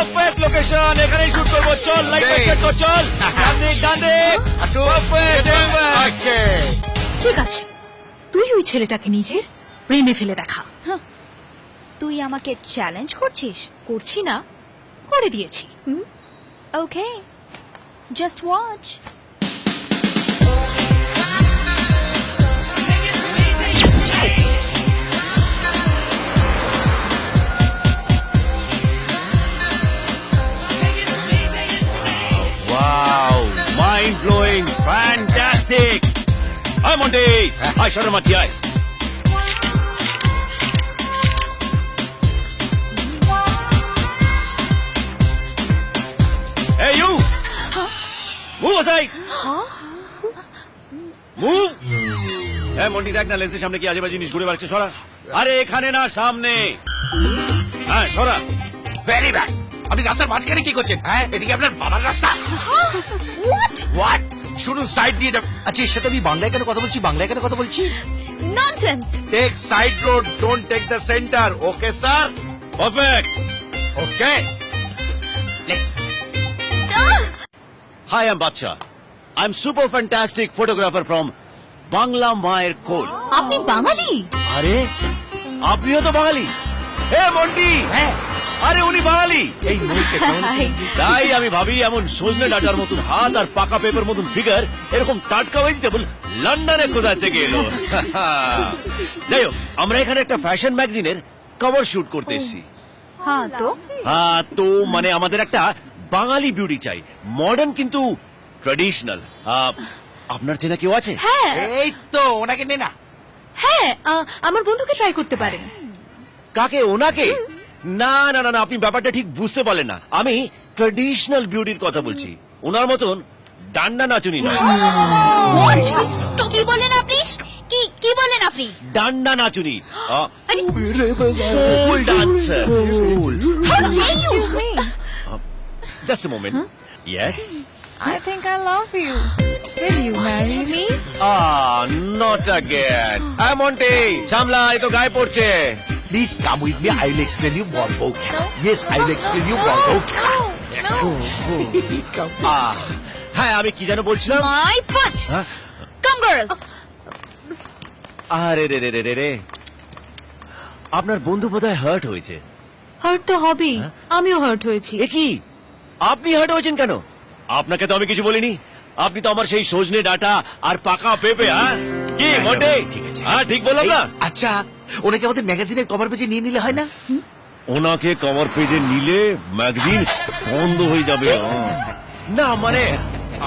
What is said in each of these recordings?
Perfect location, এখানেই shoot করব। চল লাইট সেট কর, চল ডান দিক পারফেক্ট। ওকে ঠিক আছে, তুই ওই ছেলেটাকে নিজের প্রেমে ফেলে দেখা। তুই আমাকে চ্যালেঞ্জ করছিস? করছি না, করে দিয়েছি। Okay, just watch. Wow, mind blowing, fantastic. আয় মন্টি, আয় শরম মাছি, আয়। Hey you! Move aside! Move! হ্যাঁ মন্টি, দেখ না লেন্সের সামনে কি আজেবাজে জিনিস ঘুরে বেড়াচ্ছে, সরা। আরে এখানে না, সামনে। হ্যাঁ সরা। Very bad. আপনি রাস্তার মাঝখানে কি করছেন? হ্যাঁ, এদিকে আপনার বাবার রাস্তা। হোয়াট? শুনুন, সাইড দিয়ে যান। আচ্ছা, এর সাথে আমি বাংলায় কেন কথা বলছি? Nonsense. Take side road, don't take the centre. Okay sir? Perfect. Okay. Hi, I'm Bacha. I'm super fantastic photographer from Bangla Mayer Kool. আপনি বাঙালি? আরে আপনিও তো বাঙালি? হে মন্টি, হ্যাঁ, আরে উনি বাঙালি। এই নইছে তাই আমি ভাবি এমন সজনে ডাটার মতন হাত আর পাকা পেপার মতন ফিগার এরকম টাটকা ভেজিটেবল লন্ডনে কোথা থেকে এলো। যাই হোক, আমরা এখানে একটা ফ্যাশন ম্যাগাজিনের কভার শুট করতে এসেছি। হ্যাঁ তো মানে আমাদের একটা বাঙালি বিউটি চাই, মডার্ন কিন্তু ট্র্যাডিশনাল। আপনার চেনা কেউ আছে? হ্যাঁ এই তো, ওনাকে নে না। হ্যাঁ, আমার বন্ধুকে ট্রাই করতে পারেন। কাকে? ওনাকে? না না না না, আপনি ব্যাপারটা ঠিক বুঝতে পারলেন না। আমি ট্র্যাডিশনাল বিউটির কথা বলছি, ওনার মতন ডান্ডা নাচুনি না। কি বলেন আপনি? কি বলেন আপনি? ডান্ডা নাচুনি, full dancer. Just a moment. Yes, I think I love you. Will you marry me? Not again. হ্যাঁ মন্টি, সামলা, এই তো গায়ে পড়ছে। Please come with me, I will explain you বলবো কেন। Yes, I will explain you বলবো কেন। হ্যাঁ, আমি কি যেন বলছিলাম। My foot. হ্যাঁ? Come girls. আরে রে রে রে রে রে, আপনার বন্ধু বোধহয় হার্ট হয়েছে। হার্ট তো হবেই, আমিও হার্ট হয়েছি। এ কি, আপনি হার্ট হয়েছেন কেন? আপনাকে তো আমি কিছু বলিনি। আপনি তো আমার সেই সজনে ডাটা আর পাকা পেঁপে। হ্যাঁ কি মন্টি? ঠিক আছে। হ্যাঁ ঠিক বললাম না? আচ্ছা, ওনাকে আমাদের ম্যাগাজিনের কভার পেজে নিয়ে নিলে হয় না? ওনাকে কভার পেজে নিলে ম্যাগাজিন বন্ধ হয়ে যাবে। না মানে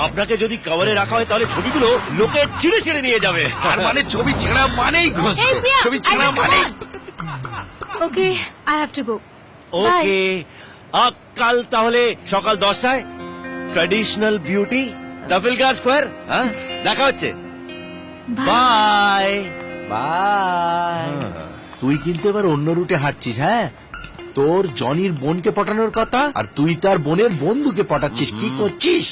আপনাকে যদি কভারে রাখা হয় তাহলে ছবিগুলো লোকে ছিঁড়ে ছিঁড়ে নিয়ে যাবে। আর মানে ছবি ছেঁড়া মানেই ঘোষ। এই প্রিয়া, ছবি ছেঁড়া মানেই। ওকে, আই হ্যাভ টু গো। ওকে, কাল তাহলে সকাল 10টায় ট্র্যাডিশনাল বিউটি, ট্রাফেলগার স্কোয়ার। হ্যাঁ, দেখা হচ্ছে। Bye bye. তুই কিন্তু এবার অন্য রুটে হাঁটছিস। হ্যাঁ, তোর জনির বোনকে পটানোর কথা, আর তুই তার বোনের বন্ধুকে পটাচ্ছিস। কি করছিস?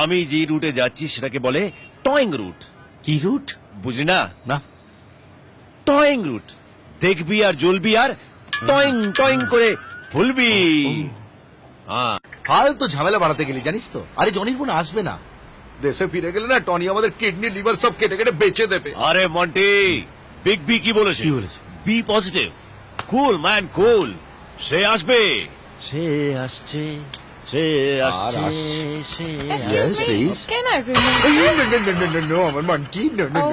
আমি যে রুটে যাচ্ছি সেটাকে বলে টয়িং রুট। কি রুট? বুঝলি না? না। টয়িং রুট, দেখবি আর জ্বলবি আর টয়িং টয়িং করে ভুলবি। ফালতু ঝামেলা বাড়াতে গেলি, জানিস তো। আরে জনির বোন আসবে না, দেশে ফিরে গেলে না টনি আমাদের কিডনি লিভার সব কেটে কেটে বেচে দেবে। আরে মন্টি, বিগ বি কি বলেছে? কি বলেছে? বি পজিটিভ, কুল ম্যান কুল। সে আসবে, সে আসছে, সে আসছে, সে Excuse আসছে। me. Can I remove? No, আমার monkey, no.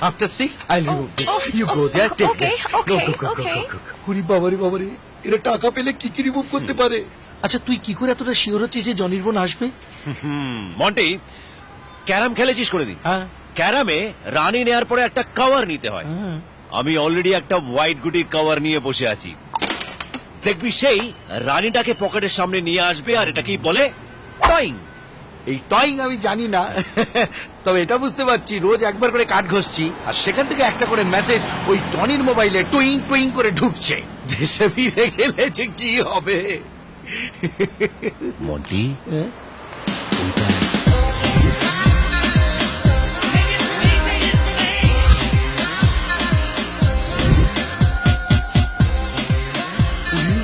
After 6, I'll remove this. You go there, take Okay, this. okay, Go. okay. ওরে বাবারে, এরা টাকা পেলে কি রিমুভ করতে পারে? আচ্ছা, তুই কি করে এতটা শিওর হচ্ছিস যে জনির বোন আসবে? মন্টি, ক্যারাম খেলেছিস কোনোদিন? হ্যাঁ। ক্যারামে রানী নেয়ার পরে একটা কভার নিতে হয়। হ্যাঁ। আমি অলরেডি একটা হোয়াইট গুটি কভার নিয়ে বসে আছি। দেখবি সেই রানীটাকে পকেটের সামনে নিয়ে আসবে, আর এটাকেই বলে টয়িং। এই টয়িং আমি জানি না, তবে এটা বুঝতে পারছি রোজ একবার করে কাঠ ঘষছি, আর সেখান থেকে একটা করে মেসেজ ওই টনির মোবাইলে টুইং টুইং করে ঢুকছে। দেশে ফিরে গেলে যে কি হবে। মন্টি,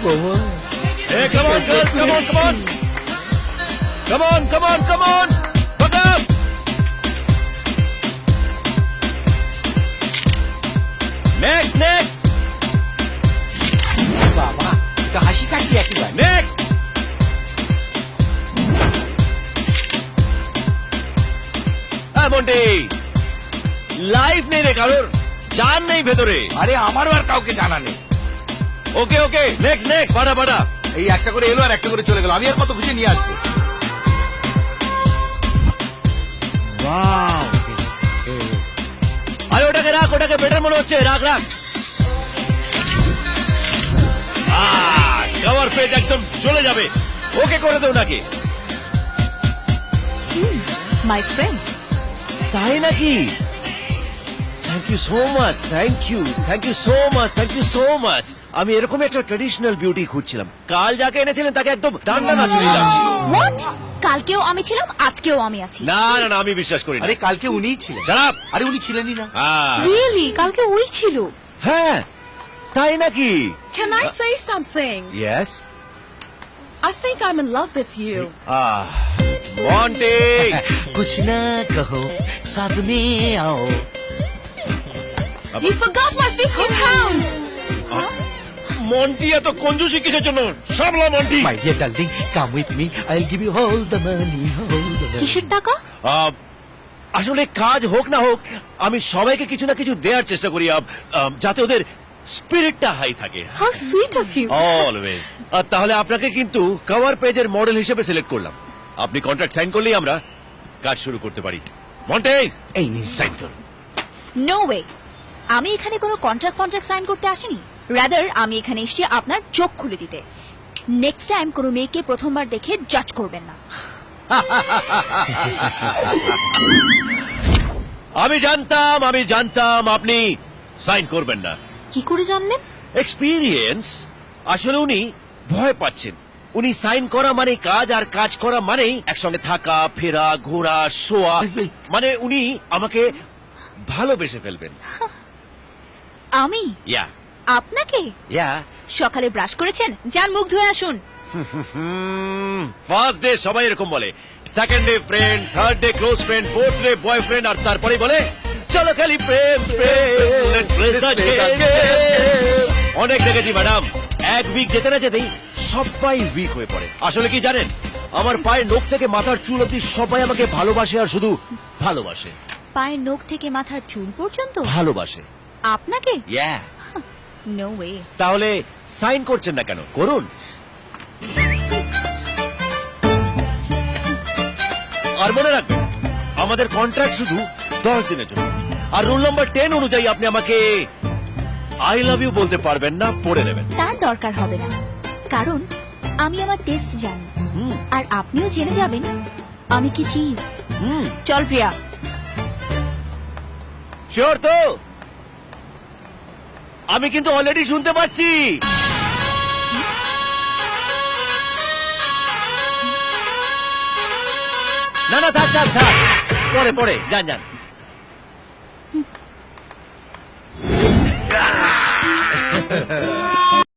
বাবা, Hey, come on, girls, come on, come on. Come on, come on, come on. Buck up. Next, next, বাবা এটা হাসি কাটি একেবারে next. হ্যাঁ মন্টি, লাইফ নেই রে কারোর, জান নেই ভেতরে। আরে আমারও আর কাউকে জানা নেই ওকে ওকে, নেক্সট নেক্সট, পাড়া পাড়া। এই একটা করে এলো আর একটা করে চলে গেল আমি আর কত খুশি নিয়ে আসবো আরে ওটাকে রাখ, ওটাকে বেটার মনে হচ্ছে, রাখ রাখ। কভার পেজ একদম চলে যাবে, ওকে করে দেও নাকি? মাই ফ্রেন্ড তাই নাকি? Thank you so much, thank you, thank you so much, thank you so much. আমি এরকম একটা ট্রেডিশনাল বিউটি খুঁজছিলাম, কাল যাকে এনেছিলেন তাকে একদম ডান্ডা নাচুরি লাগছিল। হোয়াট? কালকেও আমি ছিলাম, আজকেও আমি আছি। না না না, আমি বিশ্বাস করি না। আরে কালকে উনিই ছিলেন খারাপ। আরে উনি ছিলেনই না রিয়েলি কালকে ওই ছিল? হ্যাঁ তাই নাকি? Can I say something? Yes. I think I'm in love with you. Monty, কুছ না কহো সামনে আও You forgot my 50 pounds. Monty এত কঞ্জুসি কিসের জন্য? সামলা Monty. My dear darling come with me I will give you all the money কিসের টাকা? আসলে কাজ হোক না হোক আমি সবাইকে কিছু না কিছু দেওয়ার চেষ্টা করি, যাতে ওদের স্পিরিটটা হাই থাকে। How sweet of you. Always. তাহলে আপনাকে কিন্তু কভার পেজের মডেল হিসেবে সিলেক্ট করলাম। আপনি কন্ট্রাক্ট সাইন করলেই আমরা কাজ শুরু করতে পারি। মন্টি, এই নিন সাইন করুন নো ওয়ে, আমি এখানে কোনো কন্ট্রাক্ট সাইন করতে আসিনি। রাদার আমি এখানে এসেছি আপনার চোখ খুলে দিতে। নেক্সট টাইম কোনো মেয়েকে প্রথমবার দেখে জাজ করবেন না। আমি জানতাম আপনি সাইন করবেন না। কি করে জানলেন? এক্সপিরিয়েন্স। আসলে উনি ভয় পাচ্ছেন। উনি সাইন করা মানে কাজ, আর কাজ করা মানেই একসঙ্গে থাকা, ফেরা, ঘোরা, শোয়া। মানে উনি আমাকে ভালোবেসে ফেলবেন। আমি ইয়া আপনাকে? ইয়া। সকালে ব্রাশ করেছেন? যান মুখ ধুয়ে আসুন। ফার্স্ট ডে সবাই এরকম বলে, second day friend, third day close friend, fourth day boyfriend, আর তারপরে বলে চলো খালি প্রেম প্রেম, let's play the game। অনেক দেখেছি ম্যাডাম, এক উইক যেতে না যেতেই সবাই উইক হয়ে পড়ে। আসলে কি জানেন, আমার পায়ের নখ থেকে মাথার চুল অব্দি সবাই আমাকে ভালোবাসে, আর শুধু ভালোবাসে। পায়ের নখ থেকে মাথার চুল পর্যন্ত ভালোবাসে। আপনাকে? ইয়া। No way. তাহলে সাইন করছেন না কেন? করুন। আর মনে রাখবেন, আমাদের কন্ট্রাক্ট শুধু 10 দিনের জন্য। আর রুল নাম্বার 10 অনুযায়ী আপনি আমাকে আই লাভ ইউ বলতে পারবেন না, পড়ে নেবেন। তার দরকার হবে না, কারণ আমি আমার টেস্ট জানি, আর আপনিও জেনে যাবেন আমি কি চিজ। চল প্রিয়া। শিওর তো? আমি কিন্তু অলরেডি শুনতে পাচ্ছি। না না, থাক থাক থাক, পরে পরে, যান যান।